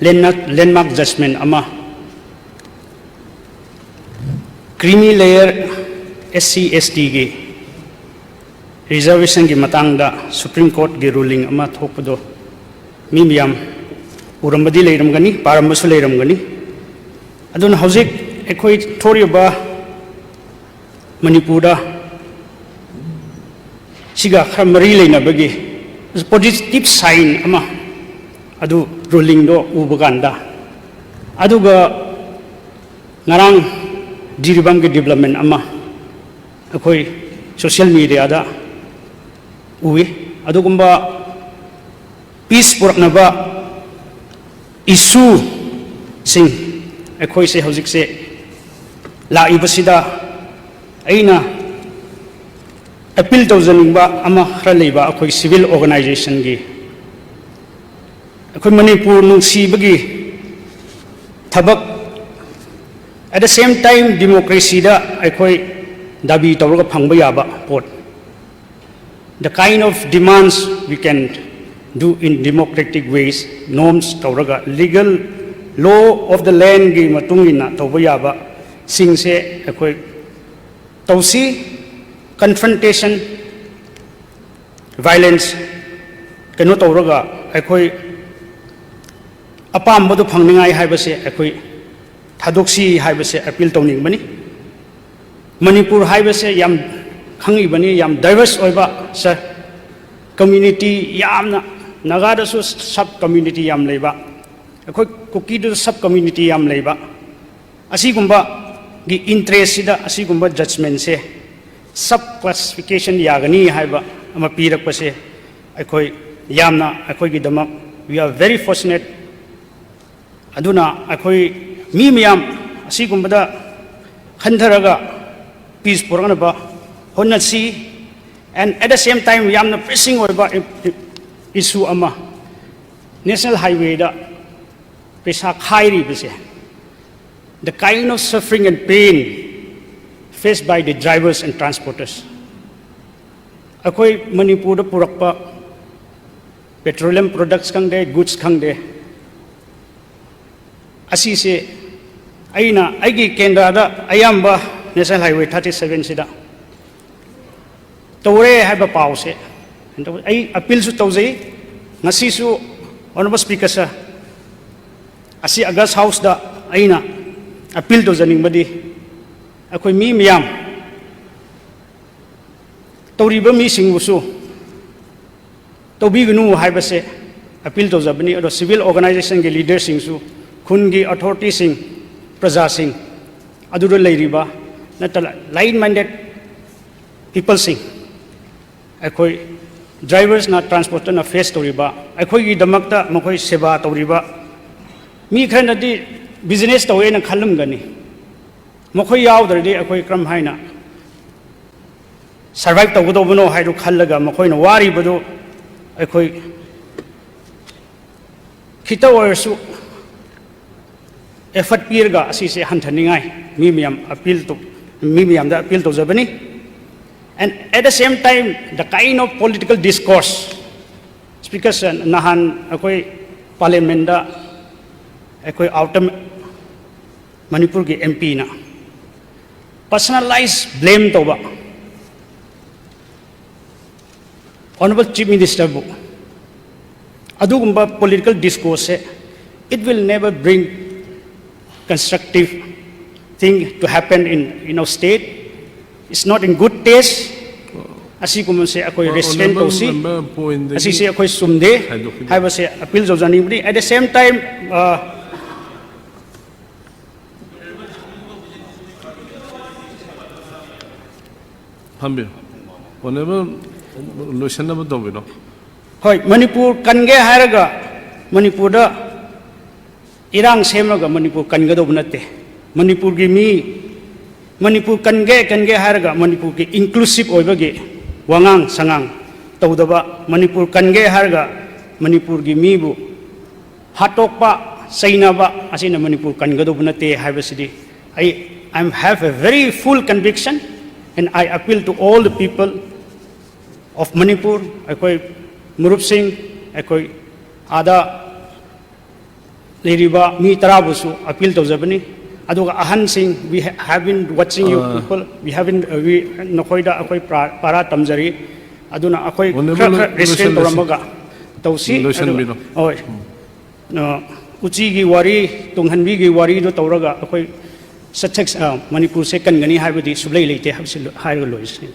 landmark judgment ama creamy layer SC ST gi reservation gi matang da Supreme Court gi ruling ama thokpado mi miyam urambadi leiram gani parambasu leiram gani adun hojik ekhoi thoriba Manipura siga khara mari leina bagi positive sign ama adu ruling do ubaganda aduga ngarang jiribam ge development ama akhoi social media da uwi adugumba peace puraknaba issue sing akhoi se hojik se la ibasida aina appeal tawjaningba ama khara leiba akhoi civil organization gi akhoi Manipur nungsibagi thabak at the same time democracy da akhoi dabi tawraga phangba yaba pot the kind of demands we can do in democratic ways norms tawraga legal law of the land gi matungina tawba yaba singse akhoi tawsi confrontation violence kano tawraga akhoi apam bodu phangningai haibase akhoi thadoksi haibase appeal tawning bani Manipur haibase yam khangi bani yam diverse oiba sir community yamna nagada su sub community yam leiba akhoi kuki du sub community yam leiba asigumba gi interest sida asigumba judgment se sub classification yagani haiba ama pirak pase akhoi yamna akhoi gi dama we are very fortunate aduna akhoi mi miyam asigumbada khandaraga peace purana ba honna si and at the same time yamna pressing oiba issue ama national highway da pesa khairi bise the kind of suffering and pain faced by the drivers and transporters akhoi Manipur da purakpa petroleum products khangde goods khangde asi se aina aigi kendra da ayamba national highway 37 sida tawre haiba pause ai appeal su tawjai ngasi su honorable speaker sir asi August house da aina appeal to janing badi akhoi mi miyam tawriba mi singbusu tawbignu haibase appeal to jabani ado civil organization ge leader singsu khungi authority sing praja sing adura leiriba natala line minded people sing akhoi drivers na transporter na face toriba akhoi gi damakta makhoi seba toriba mi khana di business tawe na khalum gani makhoi yaudrdi akhoi kram haina survive tawgodobuno hairu khallaga makhoi na wari bodu akhoi khita warsu effort pirga asi se hanthanigai mi miyam appeal to mi miyam da appeal to jabani and at the same time the kind of political discourse speakers nahan akhoi parliament da akhoi outer Manipur ki MP na personalized blame toba honorable chief minister bu adugumba political discourse it will never bring constructive thing to happen in our state. It's not in good taste. Asi kumun se ako'y restrain to si. Asi se ako'y sumde. Hay ba se appeal jo jani budi. At the same time, Hambil. Whenever lotion na ba no? Hoy Manipur kange haraga Manipur da irang semraga Manipur kanga do bunate. Manipur gi mi Manipur kange haraga Manipur ki inclusive oibage wangang sangang tawdaba Manipur kange haraga Manipur gi mi bu hatokpa sainaba asina Manipur kanga do bunate haibasidi I have a very full conviction and I appeal to all the people of Manipur akoi Murup Singh akoi ada ꯂꯩꯔꯤꯕ ꯃꯤ ꯇꯔꯥꯕꯨꯁꯨ appeal ꯇꯧꯖꯕꯅꯤ ꯑꯗꯨꯒ ꯑꯍꯟꯁꯤꯡ we have been watching you people we have been ꯅꯈꯣꯏꯗ ꯑꯩꯈꯣꯏ para ꯇꯝꯖꯔꯤ ꯑꯗꯨꯅ ꯑꯩꯈꯣꯏ ꯈꯔ ꯔꯦꯁꯇ꯭ꯔꯦꯟ ꯇꯧꯔꯝꯃꯒ ꯇꯧꯁꯤ ꯍꯣꯏ ꯎꯆꯤꯒꯤ ꯋꯥꯔꯤ ꯇꯨꯡꯍꯟꯕꯤꯒꯤ ꯋꯥꯔꯤꯗꯣ ꯇꯧꯔꯒ ꯑꯩꯈꯣꯏ ꯃꯅꯤꯄꯨꯔꯁꯦ ꯀꯟꯒꯅꯤ ꯍꯥꯏꯕꯗꯤ ꯁꯨꯛꯂꯩ ꯂꯩꯇꯦ ꯍꯥꯏꯕꯁꯤ ꯍꯥꯏꯔꯒ ꯂꯣꯏꯁꯤꯅꯤ